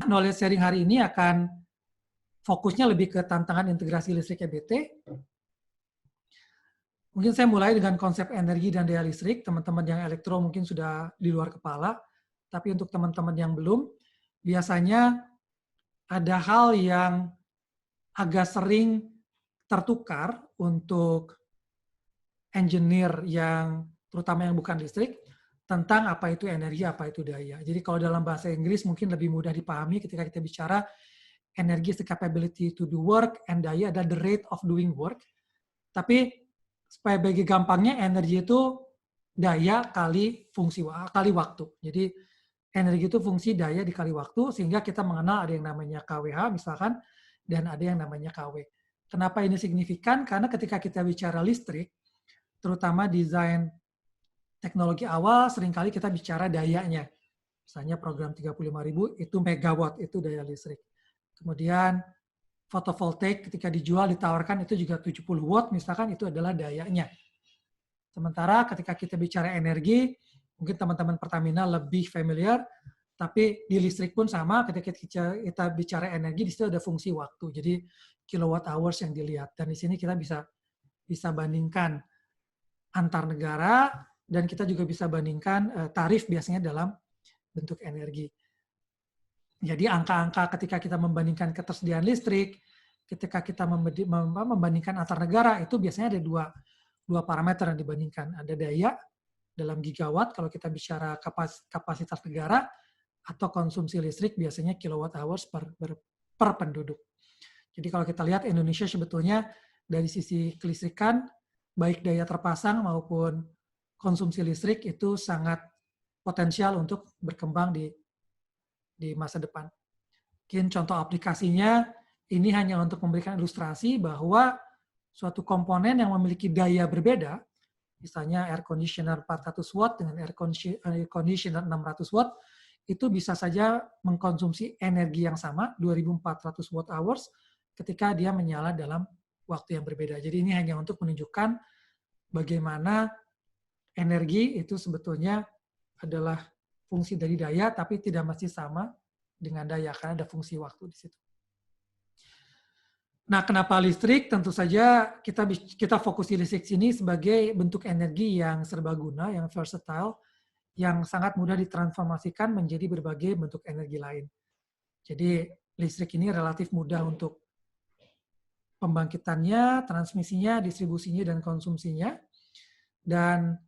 Knowledge sharing hari ini akan fokusnya lebih ke tantangan integrasi listrik EBT. Mungkin saya mulai dengan konsep energi dan daya listrik. Teman-teman yang elektro mungkin sudah di luar kepala. Tapi untuk teman-teman yang belum, biasanya ada hal yang agak sering tertukar untuk engineer yang terutama yang bukan listrik tentang apa itu energi, apa itu daya. Jadi kalau dalam bahasa Inggris mungkin lebih mudah dipahami ketika kita bicara energi is the capability to do work, and daya adalah the rate of doing work. Tapi supaya bagi gampangnya, energi itu daya kali fungsi kali waktu. Jadi energi itu fungsi daya dikali waktu, sehingga kita mengenal ada yang namanya kWh misalkan, dan ada yang namanya kW. Kenapa ini signifikan? Karena ketika kita bicara listrik, terutama desain teknologi awal, seringkali kita bicara dayanya. Misalnya program 35.000 itu megawatt, itu daya listrik. Kemudian fotovoltaik ketika dijual, ditawarkan itu juga 70 watt, misalkan itu adalah dayanya. Sementara ketika kita bicara energi, mungkin teman-teman Pertamina lebih familiar, tapi di listrik pun sama, ketika kita bicara energi, di situ ada fungsi waktu. Jadi kilowatt hours yang dilihat. Dan di sini kita bisa bandingkan antar negara, dan kita juga bisa bandingkan tarif biasanya dalam bentuk energi. Jadi angka-angka ketika kita membandingkan ketersediaan listrik, ketika kita membandingkan antar negara, itu biasanya ada dua parameter yang dibandingkan. Ada daya dalam gigawatt kalau kita bicara kapasitas negara, atau konsumsi listrik biasanya kilowatt hours per penduduk. Jadi kalau kita lihat Indonesia sebetulnya dari sisi kelistrikan, baik daya terpasang maupun konsumsi listrik itu sangat potensial untuk berkembang di masa depan. Mungkin contoh aplikasinya, ini hanya untuk memberikan ilustrasi bahwa suatu komponen yang memiliki daya berbeda, misalnya air conditioner 400 watt dengan air conditioner 600 watt, itu bisa saja mengkonsumsi energi yang sama, 2.400 watt hours, ketika dia menyala dalam waktu yang berbeda. Jadi ini hanya untuk menunjukkan bagaimana energi itu sebetulnya adalah fungsi dari daya, tapi tidak mesti sama dengan daya, karena ada fungsi waktu di situ. Nah, kenapa listrik? Tentu saja kita fokus di listrik sini sebagai bentuk energi yang serbaguna, yang versatile, yang sangat mudah ditransformasikan menjadi berbagai bentuk energi lain. Jadi listrik ini relatif mudah untuk pembangkitannya, transmisinya, distribusinya, dan konsumsinya. Dan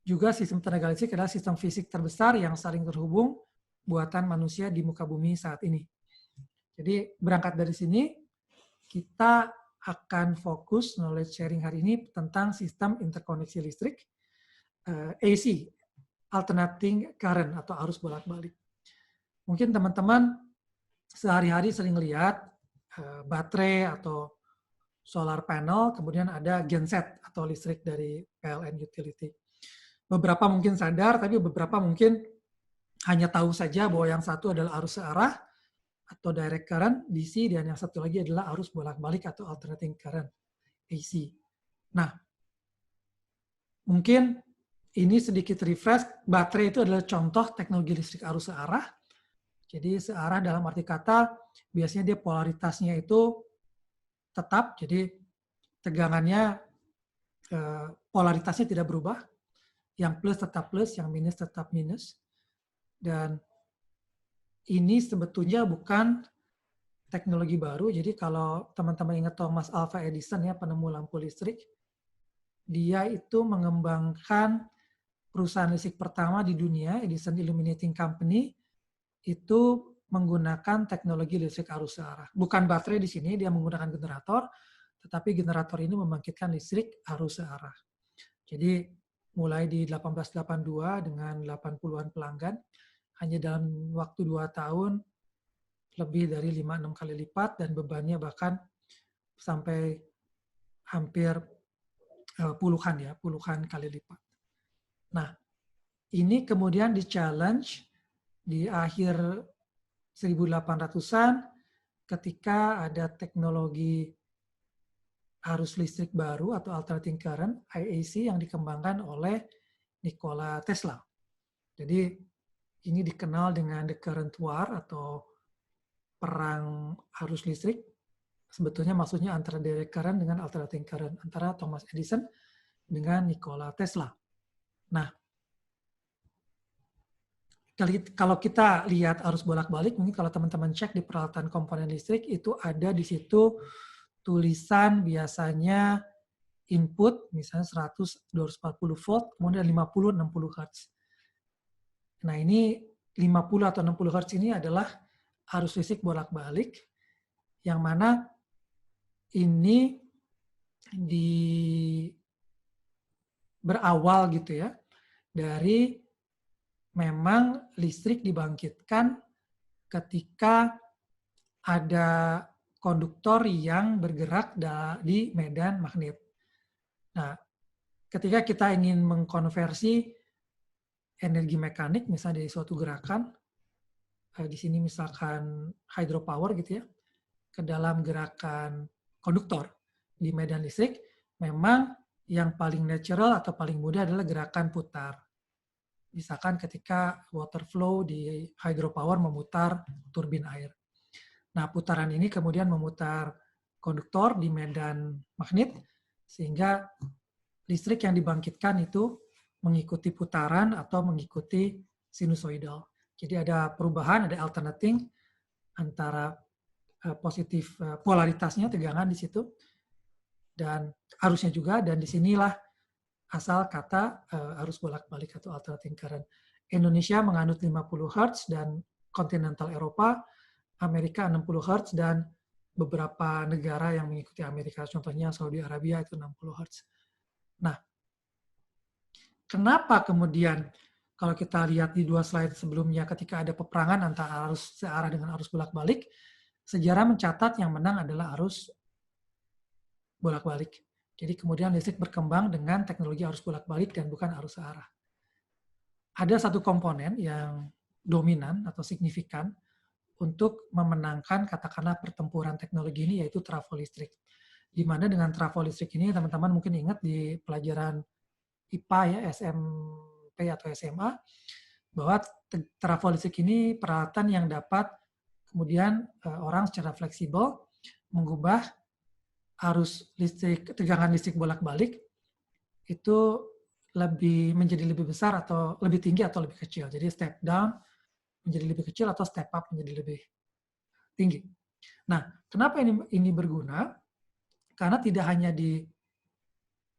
juga sistem tenaga listrik adalah sistem fisik terbesar yang saling terhubung buatan manusia di muka bumi saat ini. Jadi berangkat dari sini, kita akan fokus knowledge sharing hari ini tentang sistem interkoneksi listrik, AC, alternating current atau arus bolak-balik. Mungkin teman-teman sehari-hari sering lihat baterai atau solar panel, kemudian ada genset atau listrik dari PLN utility. Beberapa mungkin sadar, tapi beberapa mungkin hanya tahu saja bahwa yang satu adalah arus searah atau direct current DC, dan yang satu lagi adalah arus bolak-balik atau alternating current AC. Nah, mungkin ini sedikit refresh, baterai itu adalah contoh teknologi listrik arus searah. Jadi searah dalam arti kata, biasanya dia polaritasnya itu tetap, jadi tegangannya, polaritasnya tidak berubah. Yang plus tetap plus, yang minus tetap minus. Dan ini sebetulnya bukan teknologi baru. Jadi kalau teman-teman ingat Thomas Alva Edison, ya, penemu lampu listrik, dia itu mengembangkan perusahaan listrik pertama di dunia, Edison Illuminating Company, itu menggunakan teknologi listrik arus searah. Bukan baterai di sini, dia menggunakan generator, tetapi generator ini membangkitkan listrik arus searah. Jadi mulai di 1882 dengan 80-an pelanggan, hanya dalam waktu 2 tahun lebih dari 5-6 kali lipat, dan bebannya bahkan sampai hampir puluhan kali lipat. Nah, ini kemudian di-challenge di akhir 1800-an ketika ada teknologi arus listrik baru atau alternating current, IAC, yang dikembangkan oleh Nikola Tesla. Jadi ini dikenal dengan the current war atau perang arus listrik, sebetulnya maksudnya antara direct current dengan alternating current, antara Thomas Edison dengan Nikola Tesla. Nah, kalau kita lihat arus bolak-balik, mungkin kalau teman-teman cek di peralatan komponen listrik, itu ada di situ tulisan biasanya input, misalnya 100-240 volt, kemudian 50-60 Hz. Nah, ini 50 atau 60 Hz ini adalah arus listrik bolak-balik, yang mana ini berawal gitu ya, dari memang listrik dibangkitkan ketika ada konduktor yang bergerak di medan magnet. Nah, ketika kita ingin mengkonversi energi mekanik, misalnya dari suatu gerakan, di sini misalkan hydropower gitu ya, ke dalam gerakan konduktor di medan listrik, memang yang paling natural atau paling mudah adalah gerakan putar. Misalkan ketika water flow di hydropower memutar turbin air. Nah, putaran ini kemudian memutar konduktor di medan magnet, sehingga listrik yang dibangkitkan itu mengikuti putaran atau mengikuti sinusoidal. Jadi ada perubahan, ada alternating antara positif polaritasnya, tegangan di situ, dan arusnya juga, dan disinilah asal kata arus bolak-balik atau alternating current. Indonesia menganut 50 Hz dan kontinental Eropa, Amerika 60 Hz, dan beberapa negara yang mengikuti Amerika, contohnya Saudi Arabia itu 60 Hz. Nah, kenapa kemudian kalau kita lihat di 2 slide sebelumnya ketika ada peperangan antara arus searah dengan arus bolak-balik, sejarah mencatat yang menang adalah arus bolak-balik. Jadi kemudian listrik berkembang dengan teknologi arus bolak-balik dan bukan arus searah. Ada satu komponen yang dominan atau signifikan untuk memenangkan katakanlah pertempuran teknologi ini, yaitu trafo listrik. Di mana dengan trafo listrik ini teman-teman mungkin ingat di pelajaran IPA ya, SMP atau SMA, bahwa trafo listrik ini peralatan yang dapat kemudian orang secara fleksibel mengubah arus listrik, tegangan listrik bolak-balik itu menjadi lebih besar atau lebih tinggi atau lebih kecil. Jadi step down menjadi lebih kecil atau step up menjadi lebih tinggi. Nah, kenapa ini berguna? Karena tidak hanya di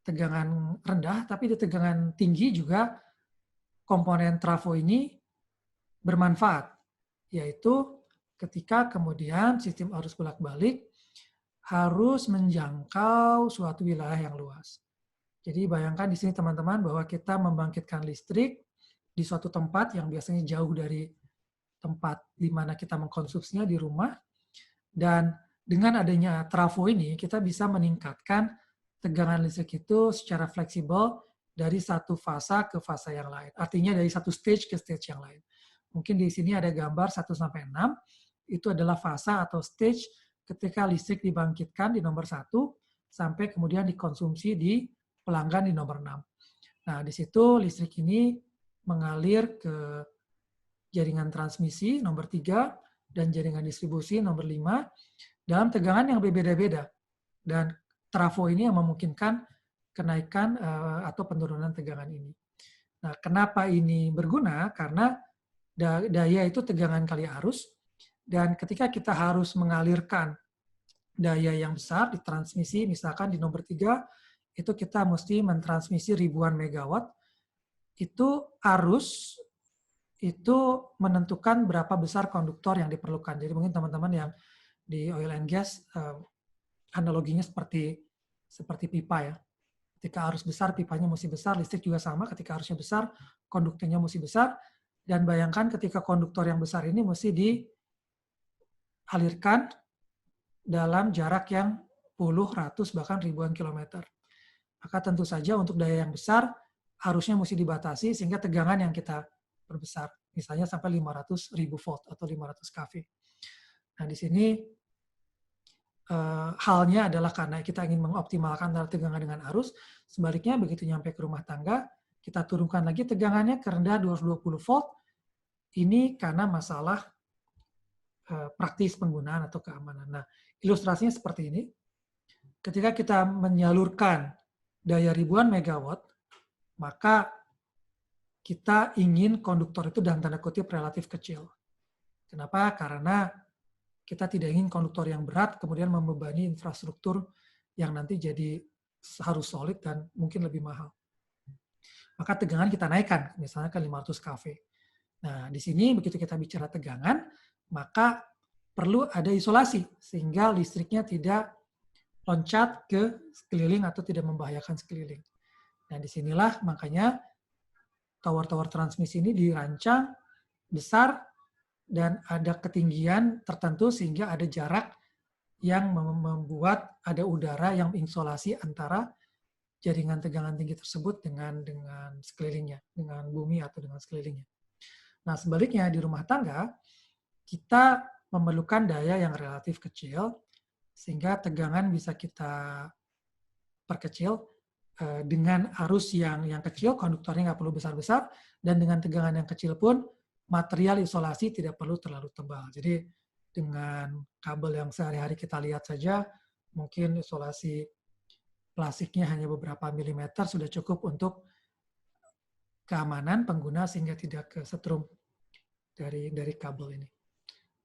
tegangan rendah, tapi di tegangan tinggi juga komponen trafo ini bermanfaat, yaitu ketika kemudian sistem arus bolak-balik harus menjangkau suatu wilayah yang luas. Jadi bayangkan di sini teman-teman bahwa kita membangkitkan listrik di suatu tempat yang biasanya jauh dari tempat di mana kita mengkonsumsinya di rumah, dan dengan adanya trafo ini kita bisa meningkatkan tegangan listrik itu secara fleksibel dari satu fasa ke fasa yang lain. Artinya dari satu stage ke stage yang lain. Mungkin di sini ada gambar 1 sampai 6, itu adalah fasa atau stage ketika listrik dibangkitkan di nomor 1 sampai kemudian dikonsumsi di pelanggan di nomor 6. Nah, di situ listrik ini mengalir ke jaringan transmisi nomor 3 dan jaringan distribusi nomor 5 dalam tegangan yang berbeda-beda. Dan trafo ini yang memungkinkan kenaikan atau penurunan tegangan ini. Nah, kenapa ini berguna? Karena daya itu tegangan kali arus, dan ketika kita harus mengalirkan daya yang besar di transmisi, misalkan di nomor 3, itu kita mesti mentransmisi ribuan megawatt, itu arus itu menentukan berapa besar konduktor yang diperlukan. Jadi mungkin teman-teman yang di oil and gas, analoginya seperti pipa ya. Ketika arus besar, pipanya mesti besar, listrik juga sama, ketika arusnya besar, konduktornya mesti besar, dan bayangkan ketika konduktor yang besar ini mesti dialirkan dalam jarak yang puluh, ratus, bahkan ribuan kilometer. Maka tentu saja untuk daya yang besar, arusnya mesti dibatasi sehingga tegangan yang kita perbesar. Misalnya sampai 500.000 volt atau 500 kV. Nah, di sini halnya adalah karena kita ingin mengoptimalkan antara tegangan dengan arus. Sebaliknya, begitu nyampe ke rumah tangga, kita turunkan lagi tegangannya ke rendah 220 volt. Ini karena masalah praktis penggunaan atau keamanan. Nah, ilustrasinya seperti ini. Ketika kita menyalurkan daya ribuan megawatt, maka kita ingin konduktor itu dalam tanda kutip relatif kecil. Kenapa? Karena kita tidak ingin konduktor yang berat kemudian membebani infrastruktur yang nanti jadi harus solid dan mungkin lebih mahal. Maka tegangan kita naikkan, misalnya ke 500 kV. Nah, di sini begitu kita bicara tegangan, maka perlu ada isolasi sehingga listriknya tidak loncat ke sekeliling atau tidak membahayakan sekeliling. Nah, disinilah makanya tower-tower transmisi ini dirancang besar dan ada ketinggian tertentu sehingga ada jarak yang membuat ada udara yang mengisolasi antara jaringan tegangan tinggi tersebut dengan sekelilingnya, dengan bumi atau dengan sekelilingnya. Nah, sebaliknya di rumah tangga, kita memerlukan daya yang relatif kecil, sehingga tegangan bisa kita perkecil dengan arus yang kecil, konduktornya nggak perlu besar-besar, dan dengan tegangan yang kecil pun, material isolasi tidak perlu terlalu tebal. Jadi, dengan kabel yang sehari-hari kita lihat saja, mungkin isolasi plastiknya hanya beberapa milimeter sudah cukup untuk keamanan pengguna sehingga tidak kesetrum dari kabel ini.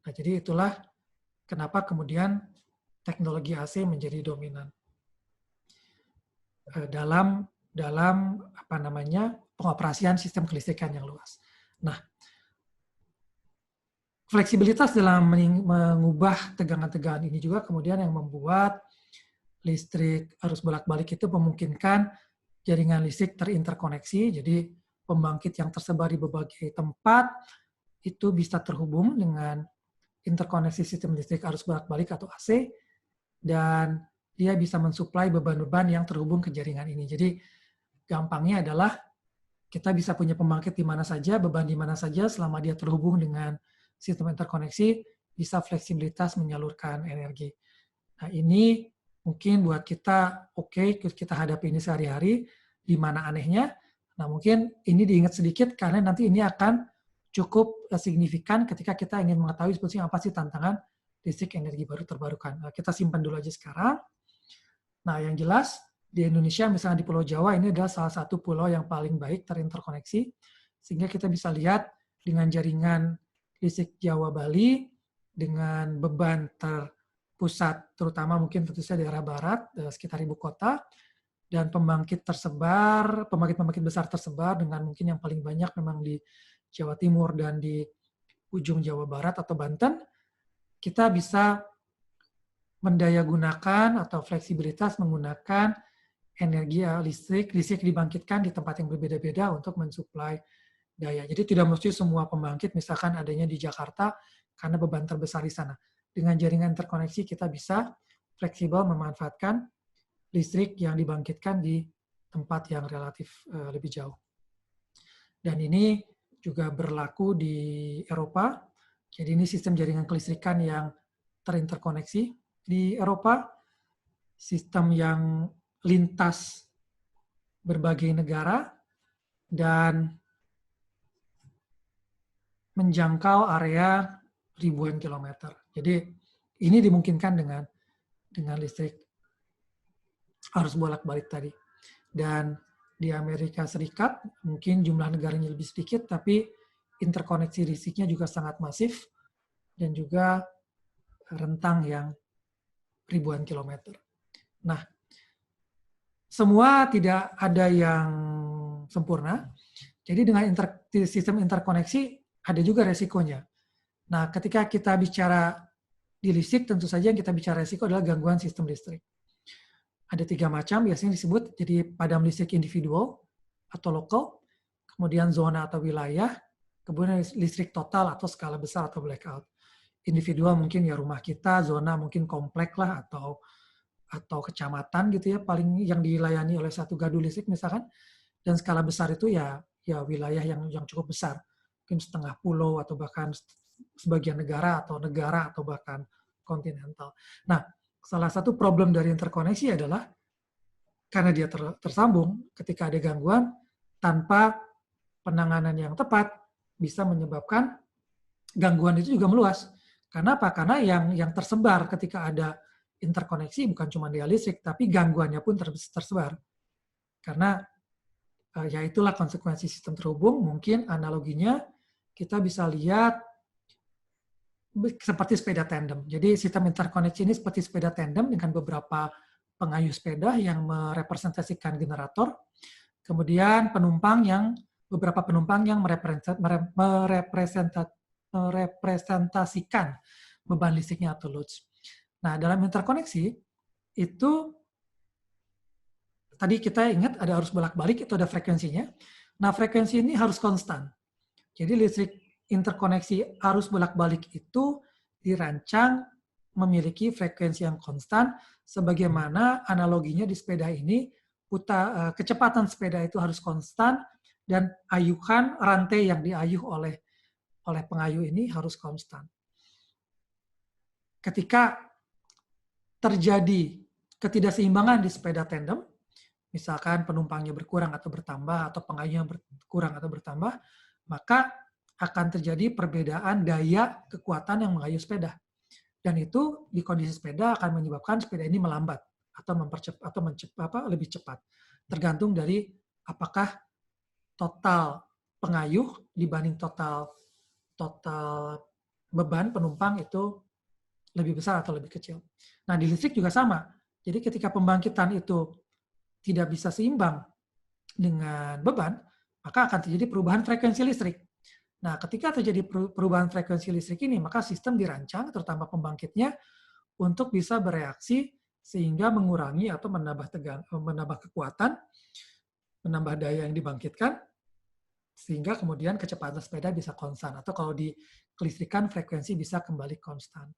Nah, jadi itulah kenapa kemudian teknologi AC menjadi dominan dalam pengoperasian sistem kelistrikan yang luas. Nah, fleksibilitas dalam mengubah tegangan-tegangan ini juga kemudian yang membuat listrik arus bolak-balik itu memungkinkan jaringan listrik terinterkoneksi, jadi pembangkit yang tersebar di berbagai tempat itu bisa terhubung dengan interkoneksi sistem listrik arus bolak-balik atau AC, dan dia bisa mensuplai beban-beban yang terhubung ke jaringan ini. Jadi gampangnya adalah kita bisa punya pembangkit di mana saja, beban di mana saja, selama dia terhubung dengan sistem interkoneksi, bisa fleksibilitas menyalurkan energi. Nah, ini mungkin buat kita, kita hadapi ini sehari-hari, di mana anehnya. Nah, mungkin ini diingat sedikit, karena nanti ini akan cukup signifikan ketika kita ingin mengetahui sebetulnya apa sih tantangan listrik energi baru terbarukan. Nah, kita simpan dulu aja sekarang. Nah, yang jelas, di Indonesia, misalnya di Pulau Jawa, ini adalah salah satu pulau yang paling baik terinterkoneksi, sehingga kita bisa lihat dengan jaringan listrik Jawa-Bali, dengan beban terpusat, terutama mungkin tentu saja daerah barat, sekitar ibu kota, dan pembangkit tersebar, pembangkit-pembangkit besar tersebar, dengan mungkin yang paling banyak memang di Jawa Timur dan di ujung Jawa Barat atau Banten, kita bisa mendayagunakan atau fleksibilitas menggunakan energi listrik dibangkitkan di tempat yang berbeda-beda untuk mensuplai daya. Jadi tidak mesti semua pembangkit misalkan adanya di Jakarta karena beban terbesar di sana. Dengan jaringan terkoneksi kita bisa fleksibel memanfaatkan listrik yang dibangkitkan di tempat yang relatif lebih jauh. Dan ini juga berlaku di Eropa. Jadi ini sistem jaringan kelistrikan yang terinterkoneksi di Eropa, sistem yang lintas berbagai negara dan menjangkau area ribuan kilometer. Jadi ini dimungkinkan dengan listrik arus bolak-balik tadi. Dan di Amerika Serikat mungkin jumlah negaranya lebih sedikit, tapi interkoneksi listriknya juga sangat masif dan juga rentang yang ribuan kilometer. Nah, semua tidak ada yang sempurna. Jadi dengan sistem interkoneksi ada juga resikonya. Nah, ketika kita bicara di listrik, tentu saja yang kita bicara resiko adalah gangguan sistem listrik. Ada 3 macam, biasanya disebut jadi padam listrik individual atau lokal, kemudian zona atau wilayah, kemudian listrik total atau skala besar atau blackout. Individual mungkin ya rumah kita, zona mungkin komplek lah atau kecamatan gitu ya, paling yang dilayani oleh satu gardu listrik misalkan, dan skala besar itu ya wilayah yang cukup besar, mungkin setengah pulau atau bahkan sebagian negara atau bahkan kontinental. Nah, salah satu problem dari interkoneksi adalah karena dia tersambung, ketika ada gangguan tanpa penanganan yang tepat bisa menyebabkan gangguan itu juga meluas. Karena apa? Karena yang tersebar ketika ada interkoneksi bukan cuma daya listrik, tapi gangguannya pun tersebar. Karena ya itulah konsekuensi sistem terhubung. Mungkin analoginya kita bisa lihat seperti sepeda tandem. Jadi sistem interkoneksi ini seperti sepeda tandem dengan beberapa pengayuh sepeda yang merepresentasikan generator. Kemudian beberapa penumpang yang merepresentasikan beban listriknya atau loads. Nah, dalam interkoneksi itu tadi kita ingat ada arus bolak-balik, itu ada frekuensinya. Nah, frekuensi ini harus konstan. Jadi listrik interkoneksi arus bolak-balik itu dirancang memiliki frekuensi yang konstan, sebagaimana analoginya di sepeda ini, kecepatan sepeda itu harus konstan, dan ayuhan rantai yang diayuh oleh pengayuh ini harus konstan. Ketika terjadi ketidakseimbangan di sepeda tandem, misalkan penumpangnya berkurang atau bertambah, atau pengayuhnya berkurang atau bertambah, maka akan terjadi perbedaan daya kekuatan yang mengayuh sepeda. Dan itu di kondisi sepeda akan menyebabkan sepeda ini melambat atau lebih cepat. Tergantung dari apakah total pengayuh dibanding total beban penumpang itu lebih besar atau lebih kecil. Nah, di listrik juga sama. Jadi ketika pembangkitan itu tidak bisa seimbang dengan beban, maka akan terjadi perubahan frekuensi listrik. Nah, ketika terjadi perubahan frekuensi listrik ini, maka sistem dirancang, terutama pembangkitnya, untuk bisa bereaksi sehingga mengurangi atau menambah kekuatan, menambah daya yang dibangkitkan, sehingga kemudian kecepatan sepeda bisa konstan. Atau kalau di kelistrikan, frekuensi bisa kembali konstan.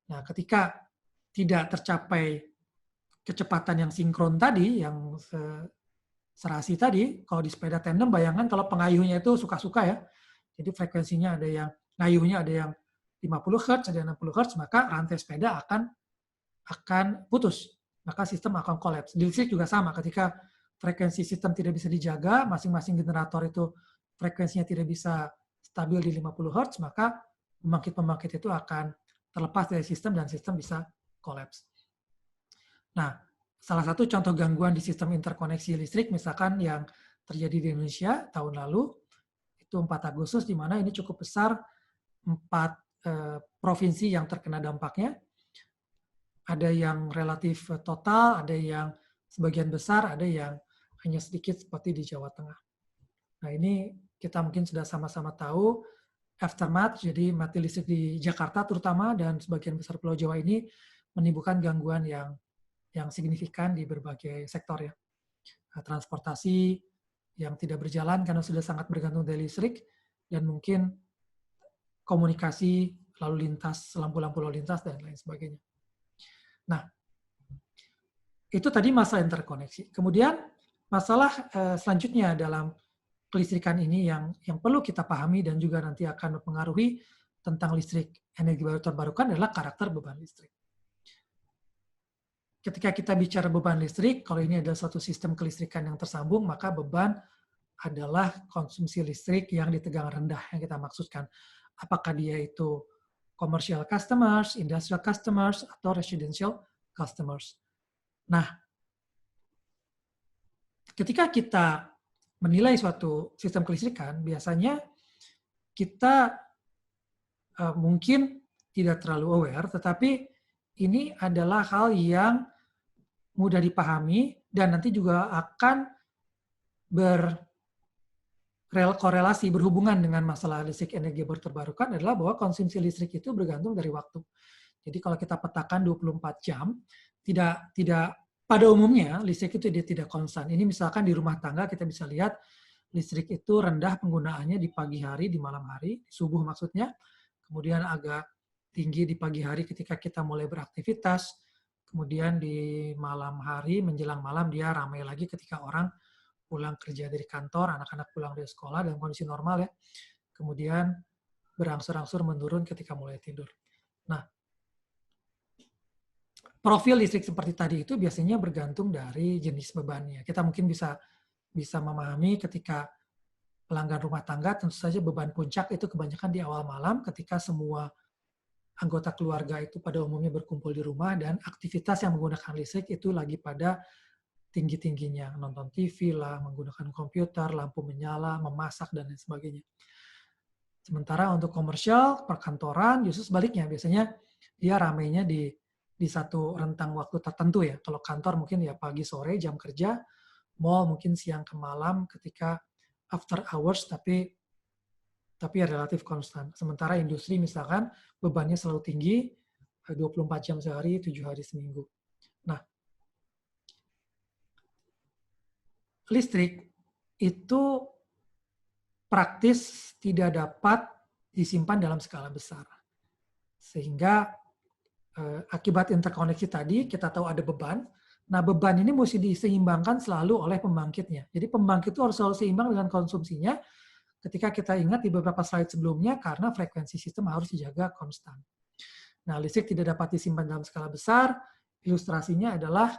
Nah, ketika tidak tercapai kecepatan yang sinkron tadi, yang serasi tadi, kalau di sepeda tandem, bayangkan kalau pengayuhnya itu suka-suka ya, jadi frekuensinya ada yang, ngayuhnya ada yang 50 Hz, ada yang 60 Hz, maka rantai sepeda akan putus. Maka sistem akan kolaps. Di listrik juga sama, ketika frekuensi sistem tidak bisa dijaga, masing-masing generator itu frekuensinya tidak bisa stabil di 50 Hz, maka pembangkit-pembangkit itu akan terlepas dari sistem dan sistem bisa kolaps. Nah, salah satu contoh gangguan di sistem interkoneksi listrik, misalkan yang terjadi di Indonesia tahun lalu, itu 4 Agustus, di mana ini cukup besar, 4 provinsi yang terkena dampaknya. Ada yang relatif total, ada yang sebagian besar, ada yang hanya sedikit seperti di Jawa Tengah. Nah, ini kita mungkin sudah sama-sama tahu, aftermath, jadi mati listrik di Jakarta terutama, dan sebagian besar Pulau Jawa ini menimbulkan gangguan yang signifikan di berbagai sektor ya. Transportasi yang tidak berjalan karena sudah sangat bergantung dari listrik, dan mungkin komunikasi, lalu lintas, lampu-lampu lalu lintas, dan lain sebagainya. Nah, itu tadi masalah interkoneksi. Kemudian masalah selanjutnya dalam kelistrikan ini yang perlu kita pahami dan juga nanti akan mempengaruhi tentang listrik energi baru terbarukan adalah karakter beban listrik. Ketika kita bicara beban listrik, kalau ini adalah suatu sistem kelistrikan yang tersambung, maka beban adalah konsumsi listrik yang di tegangan rendah yang kita maksudkan. Apakah dia itu commercial customers, industrial customers, atau residential customers. Nah, ketika kita menilai suatu sistem kelistrikan, biasanya kita mungkin tidak terlalu aware, tetapi ini adalah hal yang mudah dipahami dan nanti juga akan berkorelasi, berhubungan dengan masalah listrik energi baru terbarukan adalah bahwa konsumsi listrik itu bergantung dari waktu. Jadi kalau kita petakan 24 jam, tidak pada umumnya listrik itu tidak konstan. Ini misalkan di rumah tangga kita bisa lihat listrik itu rendah penggunaannya di pagi hari, di malam hari, subuh maksudnya, kemudian agak tinggi di pagi hari ketika kita mulai beraktivitas, kemudian di malam hari menjelang malam dia ramai lagi ketika orang pulang kerja dari kantor, anak-anak pulang dari sekolah dalam kondisi normal ya. Kemudian berangsur-angsur menurun ketika mulai tidur. Nah, profil listrik seperti tadi itu biasanya bergantung dari jenis bebannya. Kita mungkin bisa memahami ketika pelanggan rumah tangga, tentu saja beban puncak itu kebanyakan di awal malam ketika semua anggota keluarga itu pada umumnya berkumpul di rumah dan aktivitas yang menggunakan listrik itu lagi pada tinggi-tingginya, nonton TV lah, menggunakan komputer, lampu menyala, memasak, dan lain sebagainya. Sementara untuk komersial, perkantoran, justru sebaliknya, biasanya dia ramainya di satu rentang waktu tertentu ya. Kalau kantor mungkin ya pagi sore jam kerja, mall mungkin siang ke malam ketika after hours, tapi relatif konstan. Sementara industri misalkan bebannya selalu tinggi, 24 jam sehari, 7 hari seminggu. Nah, listrik itu praktis tidak dapat disimpan dalam skala besar. Sehingga akibat interkoneksi tadi, kita tahu ada beban. Nah, beban ini mesti diseimbangkan selalu oleh pembangkitnya. Jadi pembangkit itu harus selalu seimbang dengan konsumsinya, ketika kita ingat di beberapa slide sebelumnya, karena frekuensi sistem harus dijaga konstan. Nah, listrik tidak dapat disimpan dalam skala besar. Ilustrasinya adalah,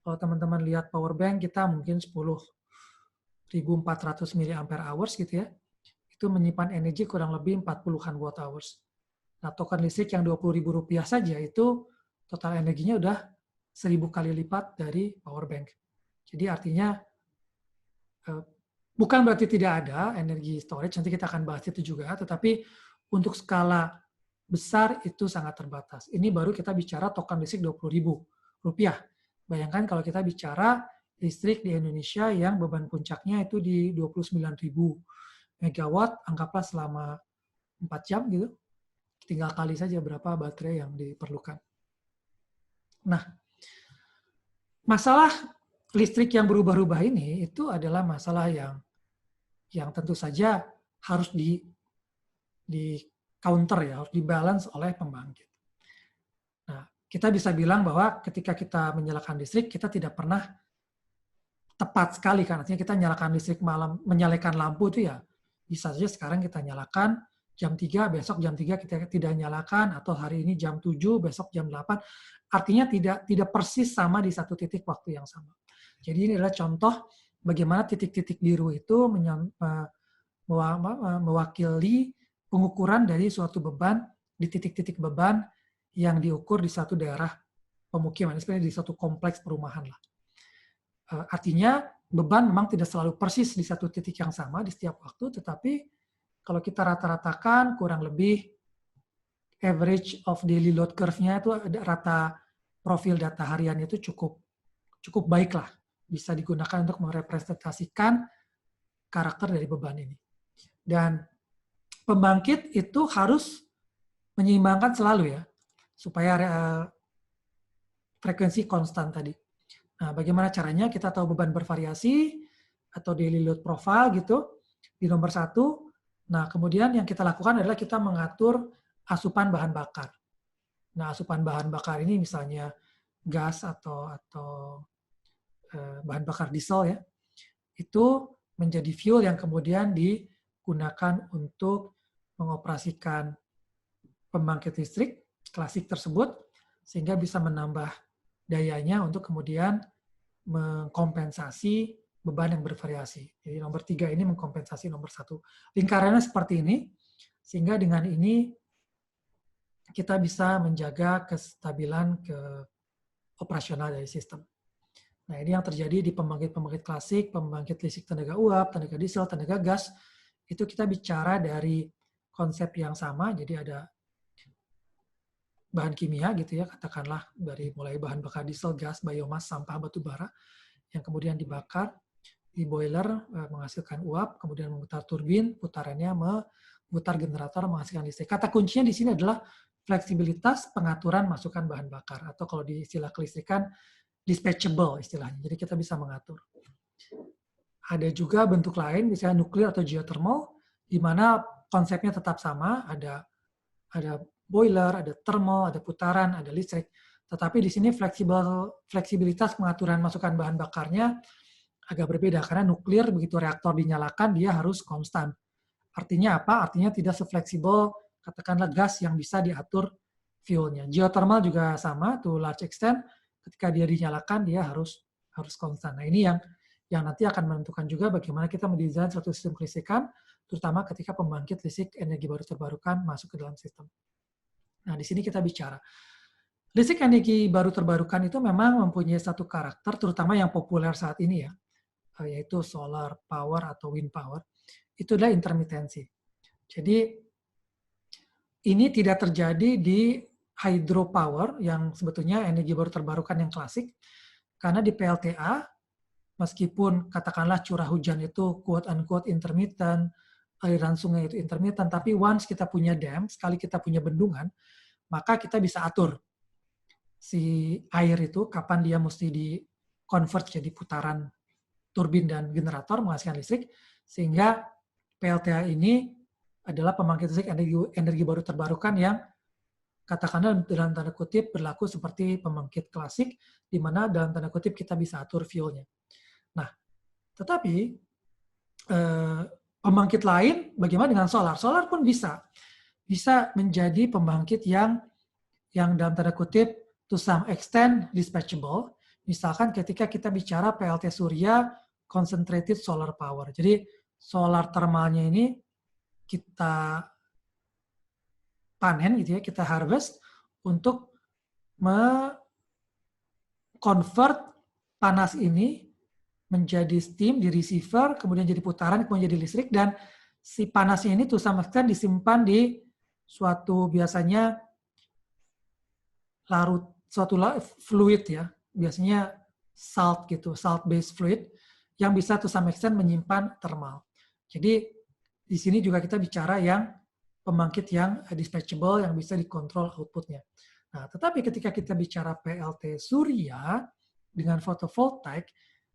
kalau teman-teman lihat power bank kita mungkin 10.400 mAh gitu ya, itu menyimpan energi kurang lebih 40-an watt hours. Nah, token listrik yang Rp20.000 saja itu total energinya udah 1000 kali lipat dari power bank. Jadi artinya bukan berarti tidak ada energi storage, nanti kita akan bahas itu juga, tetapi untuk skala besar itu sangat terbatas. Ini baru kita bicara token listrik Rp20.000. Bayangkan kalau kita bicara listrik di Indonesia yang beban puncaknya itu di 29.000 megawatt, anggaplah selama 4 jam gitu, tinggal kali saja berapa baterai yang diperlukan. Nah, masalah listrik yang berubah-ubah ini itu adalah masalah yang tentu saja harus di counter ya, harus dibalance oleh pembangkit. Nah, kita bisa bilang bahwa ketika kita menyalakan listrik, kita tidak pernah tepat sekali kan, artinya kita nyalakan listrik malam, menyalakan lampu itu ya bisa saja sekarang kita nyalakan jam 3, besok jam 3 kita tidak nyalakan, atau hari ini jam 7, besok jam 8. Artinya tidak persis sama di satu titik waktu yang sama. Jadi ini adalah contoh bagaimana titik-titik biru itu mewakili pengukuran dari suatu beban di titik-titik beban yang diukur di satu daerah pemukiman, sebenarnya di satu kompleks perumahan lah. Artinya beban memang tidak selalu persis di satu titik yang sama di setiap waktu, tetapi kalau kita rata-ratakan kurang lebih average of daily load curve-nya itu rata profil data harian itu cukup baik lah, bisa digunakan untuk merepresentasikan karakter dari beban ini. Dan pembangkit itu harus menyeimbangkan selalu ya, supaya frekuensi konstan tadi. Nah, bagaimana caranya? Kita tahu beban bervariasi atau daily load profile gitu di nomor 1. Nah, kemudian yang kita lakukan adalah kita mengatur asupan bahan bakar. Nah, asupan bahan bakar ini misalnya gas atau bahan bakar diesel ya, itu menjadi fuel yang kemudian digunakan untuk mengoperasikan pembangkit listrik klasik tersebut, sehingga bisa menambah dayanya untuk kemudian mengkompensasi beban yang bervariasi. Jadi nomor 3 ini mengkompensasi nomor 1. Lingkarannya seperti ini, sehingga dengan ini kita bisa menjaga kestabilan operasional dari sistem. Nah, ini yang terjadi di pembangkit-pembangkit klasik, pembangkit listrik tenaga uap, tenaga diesel, tenaga gas, itu kita bicara dari konsep yang sama, jadi ada bahan kimia gitu ya, katakanlah dari mulai bahan bakar diesel, gas, biomas, sampah, batu bara, yang kemudian dibakar di boiler menghasilkan uap, kemudian memutar turbin, putarannya memutar generator menghasilkan listrik. Kata kuncinya di sini adalah fleksibilitas pengaturan masukan bahan bakar, atau kalau di istilah kelistrikan dispatchable istilahnya. Jadi kita bisa mengatur. Ada juga bentuk lain, misalnya nuklir atau geothermal, di mana konsepnya tetap sama, ada boiler, ada thermal, ada putaran, ada listrik. Tetapi di sini fleksibilitas pengaturan masukan bahan bakarnya agak berbeda, karena nuklir begitu reaktor dinyalakan dia harus konstan. Artinya apa? Artinya tidak sefleksibel katakanlah gas yang bisa diatur fuelnya. Geothermal juga sama, to large extent, ketika dia dinyalakan dia harus konstan. Nah, ini yang nanti akan menentukan juga bagaimana kita mendesain suatu sistem kelistrikan, terutama ketika pembangkit listrik energi baru terbarukan masuk ke dalam sistem. Nah, di sini kita bicara. Listrik energi baru terbarukan itu memang mempunyai satu karakter, terutama yang populer saat ini ya, yaitu solar power atau wind power, itu adalah intermitensi. Jadi, ini tidak terjadi di hydropower yang sebetulnya energi baru terbarukan yang klasik, karena di PLTA, meskipun katakanlah curah hujan itu quote-unquote intermittent, aliran sungai itu intermittent, tapi once kita punya dam, sekali kita punya bendungan, maka kita bisa atur si air itu kapan dia mesti di-convert jadi putaran turbin dan generator menghasilkan listrik, sehingga PLTA ini adalah pembangkit listrik energi baru terbarukan yang katakanlah dalam tanda kutip berlaku seperti pembangkit klasik, di mana dalam tanda kutip kita bisa atur fuel-nya. Nah, tetapi pembangkit lain bagaimana dengan solar? Solar pun bisa menjadi pembangkit yang dalam tanda kutip to some extent dispatchable. Misalkan ketika kita bicara PLT Surya concentrated solar power. Jadi solar thermalnya ini kita panen gitu ya, kita harvest untuk convert panas ini menjadi steam di receiver, kemudian jadi putaran, kemudian jadi listrik, dan si panasnya ini to some extent disimpan di suatu biasanya suatu fluid ya, biasanya salt gitu, salt based fluid yang bisa to some extent menyimpan thermal. Jadi di sini juga kita bicara yang pembangkit yang dispatchable yang bisa dikontrol outputnya. Nah, tetapi ketika kita bicara PLT Surya dengan photovoltaik,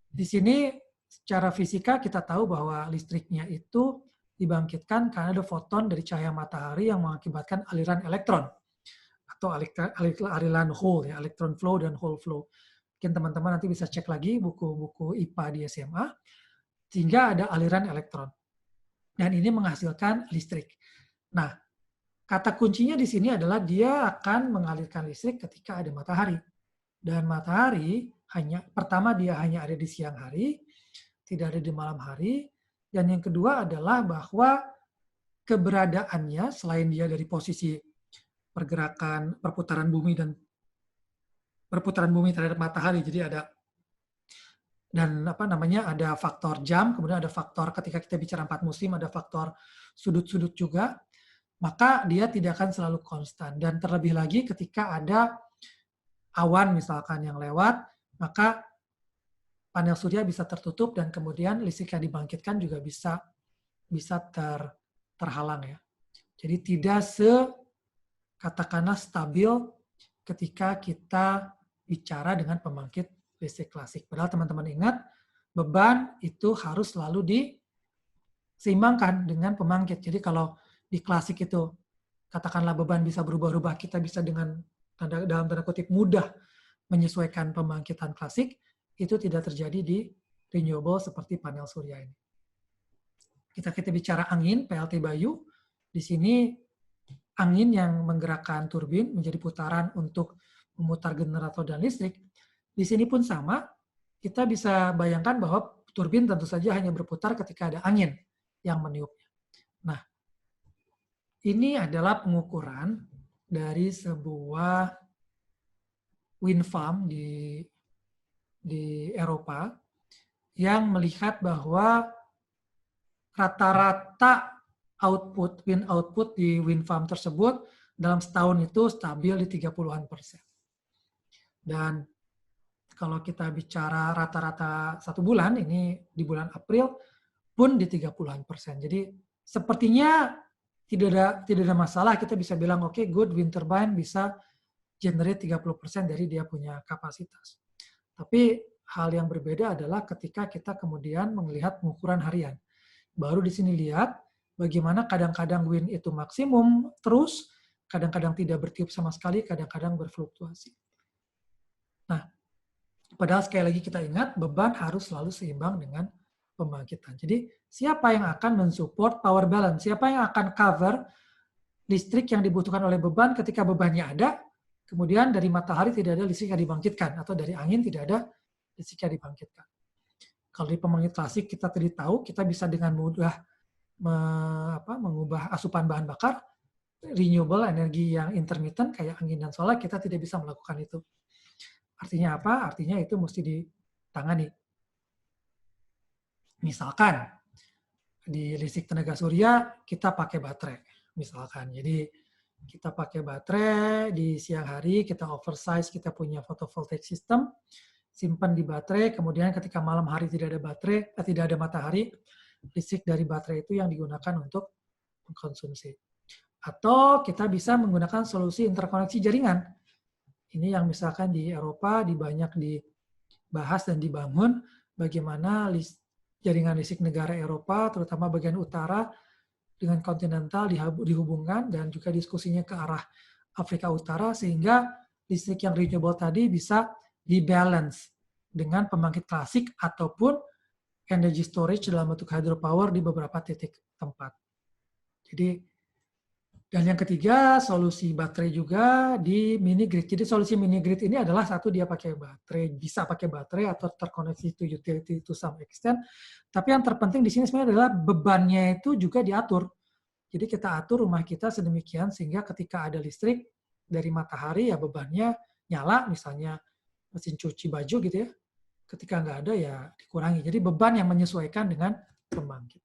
di sini secara fisika kita tahu bahwa listriknya itu dibangkitkan karena ada foton dari cahaya matahari yang mengakibatkan aliran elektron atau aliran Hall ya, electron flow dan Hall flow. Mungkin teman-teman nanti bisa cek lagi buku-buku IPA di SMA, sehingga ada aliran elektron. Dan ini menghasilkan listrik. Nah, kata kuncinya di sini adalah dia akan mengalirkan listrik ketika ada matahari. Dan matahari pertama dia hanya ada di siang hari, tidak ada di malam hari. Dan yang kedua adalah bahwa keberadaannya selain dia dari posisi perputaran bumi terhadap matahari, jadi ada ada faktor jam, kemudian ada faktor ketika kita bicara 4 musim ada faktor sudut-sudut juga, maka dia tidak akan selalu konstan. Dan terlebih lagi ketika ada awan misalkan yang lewat, maka panel surya bisa tertutup dan kemudian listrik yang dibangkitkan juga bisa terhalang ya. Jadi tidak katakanlah stabil ketika kita bicara dengan pembangkit listrik klasik. Padahal teman-teman ingat, beban itu harus selalu diseimbangkan dengan pembangkit. Jadi kalau di klasik itu, katakanlah beban bisa berubah-ubah, kita bisa dalam tanda kutip mudah menyesuaikan pembangkitan klasik, itu tidak terjadi di renewable seperti panel surya ini. Kita bicara angin, PLT Bayu, di sini angin yang menggerakkan turbin menjadi putaran untuk memutar generator dan listrik. Di sini pun sama, kita bisa bayangkan bahwa turbin tentu saja hanya berputar ketika ada angin yang meniupnya. Nah, ini adalah pengukuran dari sebuah wind farm di Eropa yang melihat bahwa rata-rata wind output di wind farm tersebut dalam setahun itu stabil di 30-an %. Dan kalau kita bicara rata-rata 1 bulan, ini di bulan April pun di 30-an %. Jadi sepertinya tidak ada masalah, kita bisa bilang oke, good, wind turbine bisa generate 30% dari dia punya kapasitas. Tapi hal yang berbeda adalah ketika kita kemudian melihat pengukuran harian. Baru di sini lihat bagaimana kadang-kadang wind itu maksimum terus, kadang-kadang tidak bertiup sama sekali, kadang-kadang berfluktuasi. Nah, padahal sekali lagi kita ingat, beban harus selalu seimbang dengan pembangkitan. Jadi, siapa yang akan mensupport power balance? Siapa yang akan cover listrik yang dibutuhkan oleh beban ketika bebannya ada, kemudian dari matahari tidak ada listrik yang dibangkitkan, atau dari angin tidak ada listrik yang dibangkitkan. Kalau di pembangkit klasik kita tadi tahu, kita bisa dengan mudah mengubah asupan bahan bakar, renewable energi yang intermittent kayak angin dan solar, kita tidak bisa melakukan itu. Artinya apa? Artinya itu mesti ditangani. Misalkan di listrik tenaga surya kita pakai baterai, misalkan. Jadi kita pakai baterai di siang hari, kita oversize, kita punya photovoltaic system, simpan di baterai, kemudian ketika malam hari tidak ada baterai, tidak ada matahari, listrik dari baterai itu yang digunakan untuk mengkonsumsi. Atau kita bisa menggunakan solusi interkoneksi jaringan. Ini yang misalkan di Eropa banyak dibahas dan dibangun bagaimana jaringan listrik negara Eropa, terutama bagian utara, dengan kontinental dihubungkan dan juga diskusinya ke arah Afrika Utara sehingga listrik yang renewable tadi bisa dibalance dengan pembangkit klasik ataupun energy storage dalam bentuk hydropower di beberapa titik tempat. Jadi, dan yang ketiga, solusi baterai juga di mini grid. Jadi solusi mini grid ini adalah satu, dia pakai baterai, bisa pakai baterai atau terkoneksi to utility to some extent. Tapi yang terpenting di sini sebenarnya adalah bebannya itu juga diatur. Jadi kita atur rumah kita sedemikian sehingga ketika ada listrik dari matahari ya bebannya nyala, misalnya mesin cuci baju gitu ya. Ketika nggak ada ya dikurangi. Jadi beban yang menyesuaikan dengan pembangkit.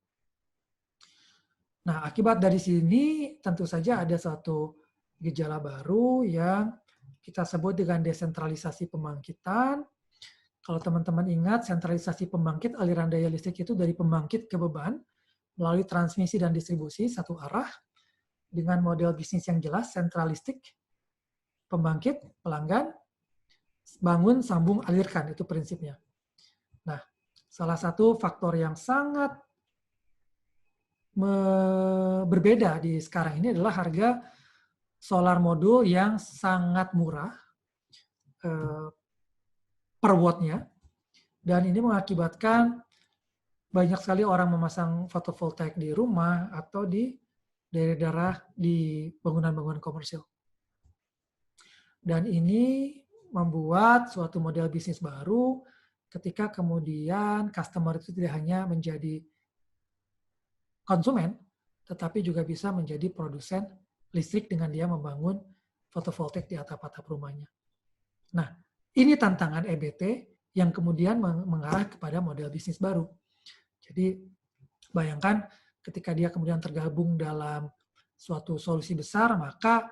Nah, akibat dari sini tentu saja ada satu gejala baru yang kita sebut dengan desentralisasi pembangkitan. Kalau teman-teman ingat, sentralisasi pembangkit, aliran daya listrik itu dari pembangkit ke beban, melalui transmisi dan distribusi satu arah, dengan model bisnis yang jelas, sentralistik, pembangkit, pelanggan, bangun, sambung, alirkan, itu prinsipnya. Nah, salah satu faktor yang sangat berbeda di sekarang ini adalah harga solar modul yang sangat murah per watt-nya, dan ini mengakibatkan banyak sekali orang memasang fotovoltaik di rumah atau di daerah-daerah di bangunan-bangunan komersial. Dan ini membuat suatu model bisnis baru ketika kemudian customer itu tidak hanya menjadi konsumen, tetapi juga bisa menjadi produsen listrik dengan dia membangun fotovoltaik di atap-atap rumahnya. Nah, ini tantangan EBT yang kemudian mengarah kepada model bisnis baru. Jadi, bayangkan ketika dia kemudian tergabung dalam suatu solusi besar, maka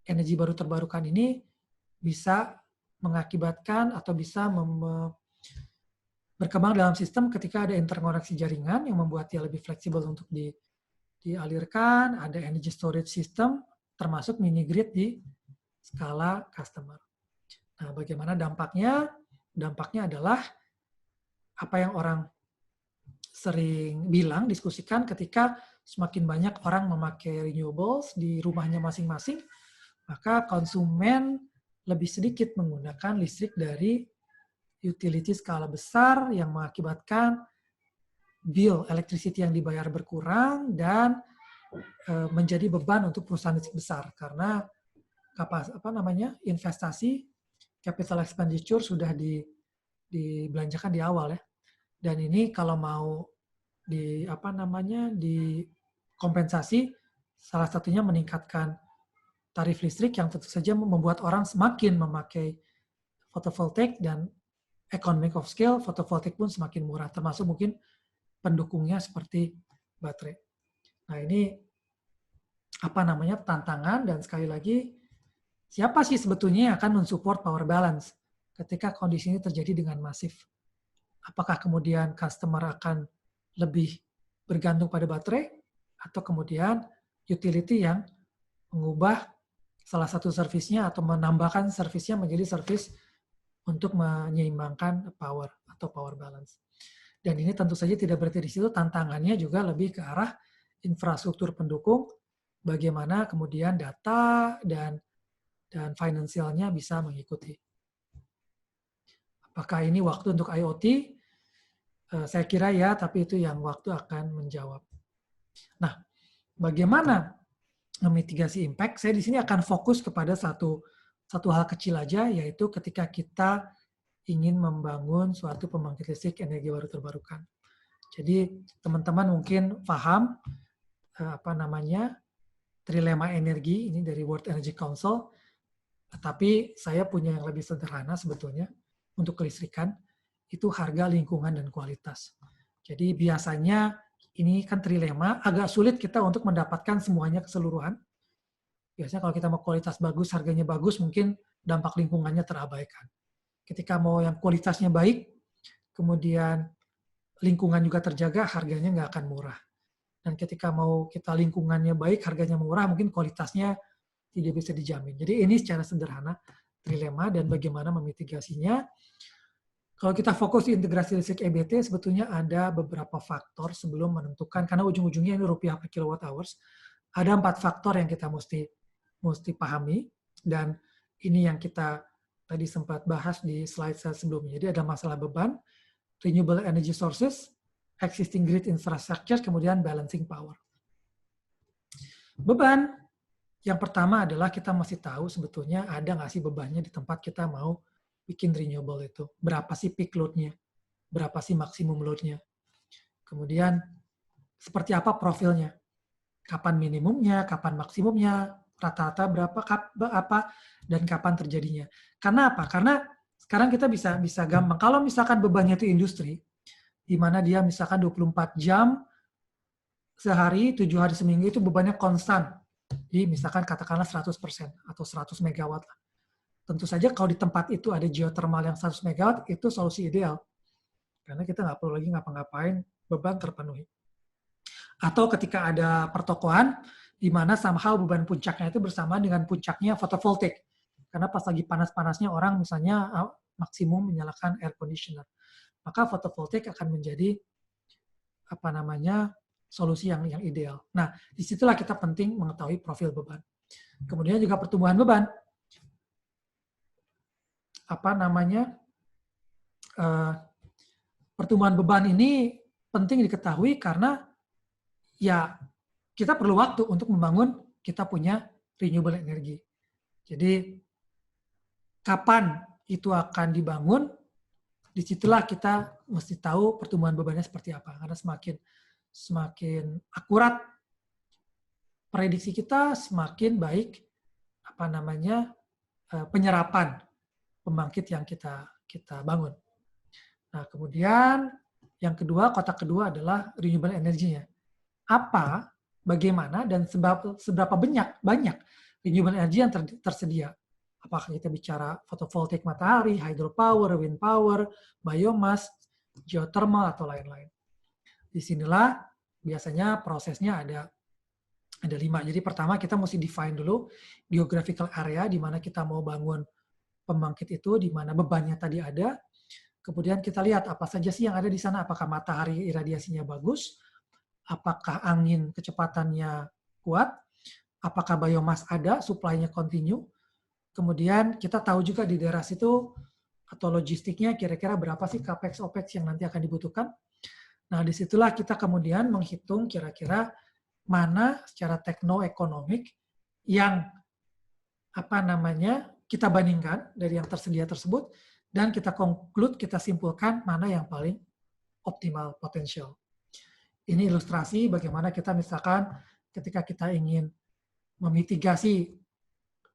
energi baru terbarukan ini bisa mengakibatkan atau bisa berkembang dalam sistem ketika ada interkoneksi jaringan yang membuat dia lebih fleksibel untuk dialirkan, ada energy storage system, termasuk mini grid di skala customer. Nah, bagaimana dampaknya? Dampaknya adalah apa yang orang sering bilang, diskusikan ketika semakin banyak orang memakai renewables di rumahnya masing-masing, maka konsumen lebih sedikit menggunakan listrik dari utility skala besar yang mengakibatkan bill electricity yang dibayar berkurang dan menjadi beban untuk perusahaan listrik besar karena investasi capital expenditure sudah dibelanjakan di awal ya. Dan ini kalau mau dikompensasi, salah satunya meningkatkan tarif listrik yang tentu saja membuat orang semakin memakai fotovoltaik dan economic of scale, fotovoltaik pun semakin murah, termasuk mungkin pendukungnya seperti baterai. Nah, ini tantangan, dan sekali lagi, siapa sih sebetulnya yang akan mensupport power balance ketika kondisi ini terjadi dengan masif? Apakah kemudian customer akan lebih bergantung pada baterai, atau kemudian utility yang mengubah salah satu servisnya atau menambahkan servisnya menjadi servis untuk menyeimbangkan power atau power balance. Dan ini tentu saja tidak berarti di situ, tantangannya juga lebih ke arah infrastruktur pendukung, bagaimana kemudian data dan finansialnya bisa mengikuti. Apakah ini waktu untuk IoT? Saya kira ya, tapi itu yang waktu akan menjawab. Nah, bagaimana memitigasi impact? Saya di sini akan fokus kepada satu hal kecil aja, yaitu ketika kita ingin membangun suatu pembangkit listrik energi baru terbarukan. Jadi teman-teman mungkin paham trilema energi, ini dari World Energy Council, tapi saya punya yang lebih sederhana sebetulnya untuk kelistrikan, itu harga, lingkungan, dan kualitas. Jadi biasanya ini kan trilema, agak sulit kita untuk mendapatkan semuanya keseluruhan. Biasanya kalau kita mau kualitas bagus, harganya bagus, mungkin dampak lingkungannya terabaikan. Ketika mau yang kualitasnya baik, kemudian lingkungan juga terjaga, harganya nggak akan murah. Dan ketika mau kita lingkungannya baik, harganya murah, mungkin kualitasnya tidak bisa dijamin. Jadi ini secara sederhana trilema dan bagaimana memitigasinya. Kalau kita fokus di integrasi listrik EBT, sebetulnya ada beberapa faktor sebelum menentukan, karena ujung-ujungnya ini rupiah per kilowatt hours, ada 4 faktor yang kita mesti pahami, dan ini yang kita tadi sempat bahas di slide saya sebelumnya. Jadi ada masalah beban, renewable energy sources, existing grid infrastructure, kemudian balancing power. Beban, yang pertama adalah kita mesti tahu sebetulnya ada nggak sih bebannya di tempat kita mau bikin renewable itu. Berapa sih peak load-nya? Berapa sih maksimum load-nya? Kemudian, seperti apa profilnya? Kapan minimumnya, kapan maksimumnya, rata-rata berapa, apa, dan kapan terjadinya. Karena apa? Karena sekarang kita bisa gampang. Kalau misalkan bebannya itu industri, di mana dia misalkan 24 jam sehari, 7 hari seminggu itu bebannya konstan. Jadi misalkan katakanlah 100% atau 100 megawatt lah. Tentu saja kalau di tempat itu ada geothermal yang 100 megawatt, itu solusi ideal. Karena kita nggak perlu lagi ngapa-ngapain, beban terpenuhi. Atau ketika ada pertokoan, di mana somehow beban puncaknya itu bersamaan dengan puncaknya fotovoltaik. Karena pas lagi panas-panasnya orang misalnya maksimum menyalakan air conditioner. Maka fotovoltaik akan menjadi solusi yang ideal. Nah, disitulah kita penting mengetahui profil beban. Kemudian juga pertumbuhan beban. Pertumbuhan beban ini penting diketahui karena ya kita perlu waktu untuk membangun kita punya renewable energy. Jadi kapan itu akan dibangun, disitulah kita mesti tahu pertumbuhan bebannya seperti apa. Karena semakin akurat prediksi kita, semakin baik penyerapan pembangkit yang kita bangun. Nah, kemudian yang kedua, kotak kedua adalah renewable energy-nya. Apa, bagaimana, dan seberapa banyak renewable energy yang tersedia. Apakah kita bicara fotovoltaik matahari, hydropower, wind power, biomass, geothermal, atau lain-lain. Disinilah biasanya prosesnya ada 5. Jadi pertama kita mesti define dulu geographical area di mana kita mau bangun pembangkit itu, di mana bebannya tadi ada. Kemudian kita lihat apa saja sih yang ada di sana, apakah matahari iradiasinya bagus, apakah angin kecepatannya kuat, apakah biomass ada, supply-nya continue. Kemudian kita tahu juga di daerah situ atau logistiknya kira-kira berapa sih capex opex yang nanti akan dibutuhkan. Nah, disitulah kita kemudian menghitung kira-kira mana secara tekno-ekonomik yang kita bandingkan dari yang tersedia tersebut, dan kita conclude, kita simpulkan mana yang paling optimal potensial. Ini ilustrasi bagaimana kita misalkan ketika kita ingin memitigasi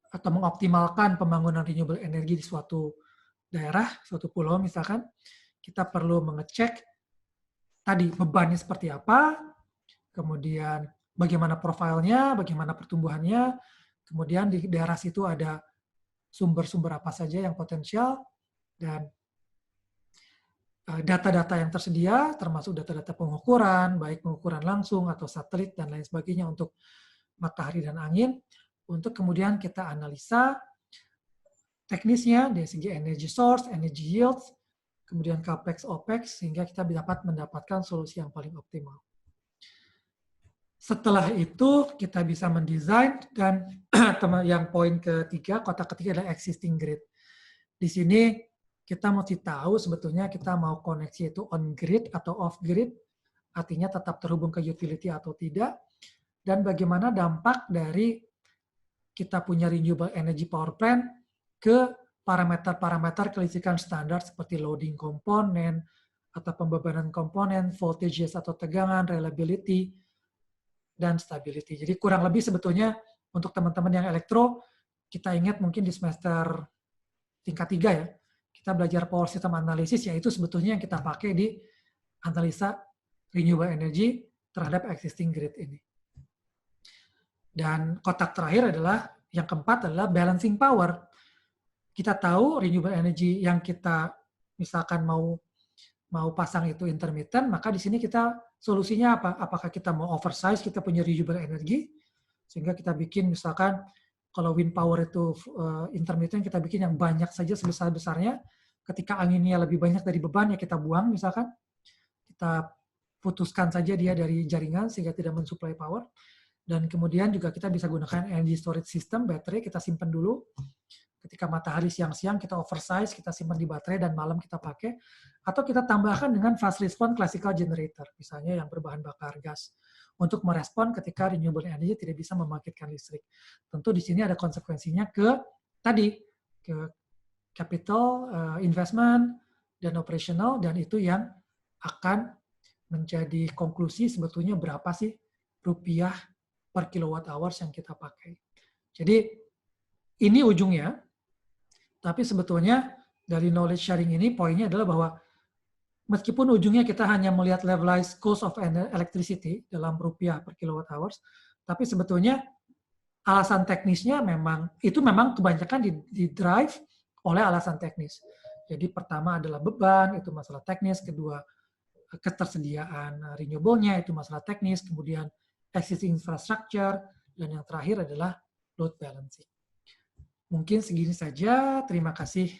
atau mengoptimalkan pembangunan renewable energy di suatu daerah, suatu pulau misalkan, kita perlu mengecek tadi bebannya seperti apa, kemudian bagaimana profilnya, bagaimana pertumbuhannya, kemudian di daerah situ ada sumber-sumber apa saja yang potensial, dan data-data yang tersedia, termasuk data-data pengukuran, baik pengukuran langsung atau satelit dan lain sebagainya untuk matahari dan angin, untuk kemudian kita analisa teknisnya dari segi energy source, energy yields, kemudian capex, opex, sehingga kita dapat mendapatkan solusi yang paling optimal. Setelah itu kita bisa mendesain, dan yang poin ketiga, kotak ketiga adalah existing grid. Di sini kita mesti tahu sebetulnya kita mau koneksi itu on grid atau off grid, artinya tetap terhubung ke utility atau tidak, dan bagaimana dampak dari kita punya renewable energy power plant ke parameter-parameter kelistrikan standar seperti loading komponen atau pembebanan komponen, voltages atau tegangan, reliability, dan stability. Jadi kurang lebih sebetulnya untuk teman-teman yang elektro, kita ingat mungkin di semester tingkat 3 ya, kita belajar power system analysis, yaitu sebetulnya yang kita pakai di analisa renewable energy terhadap existing grid ini. Dan kotak terakhir adalah, yang keempat adalah balancing power. Kita tahu renewable energy yang kita misalkan mau pasang itu intermittent, maka di sini kita solusinya apa? Apakah kita mau oversize, kita punya renewable energy, sehingga kita bikin misalkan kalau wind power itu intermittent, kita bikin yang banyak saja sebesar-besarnya. Ketika anginnya lebih banyak dari beban, ya kita buang misalkan. Kita putuskan saja dia dari jaringan sehingga tidak mensuplai power. Dan kemudian juga kita bisa gunakan energy storage system, baterai kita simpan dulu. Ketika matahari siang-siang kita oversize, kita simpan di baterai dan malam kita pakai. Atau kita tambahkan dengan fast response classical generator, misalnya yang berbahan bakar gas, untuk merespon ketika renewable energy tidak bisa membangkitkan listrik. Tentu di sini ada konsekuensinya ke capital investment dan operational, dan itu yang akan menjadi konklusi sebetulnya berapa sih rupiah per kilowatt hours yang kita pakai. Jadi ini ujungnya, tapi sebetulnya dari knowledge sharing ini poinnya adalah bahwa meskipun ujungnya kita hanya melihat levelized cost of electricity dalam rupiah per kilowatt hours, tapi sebetulnya alasan teknisnya memang kebanyakan di drive oleh alasan teknis. Jadi pertama adalah beban, itu masalah teknis, kedua ketersediaan renewable-nya, itu masalah teknis, kemudian existing infrastructure, dan yang terakhir adalah load balancing. Mungkin segini saja, terima kasih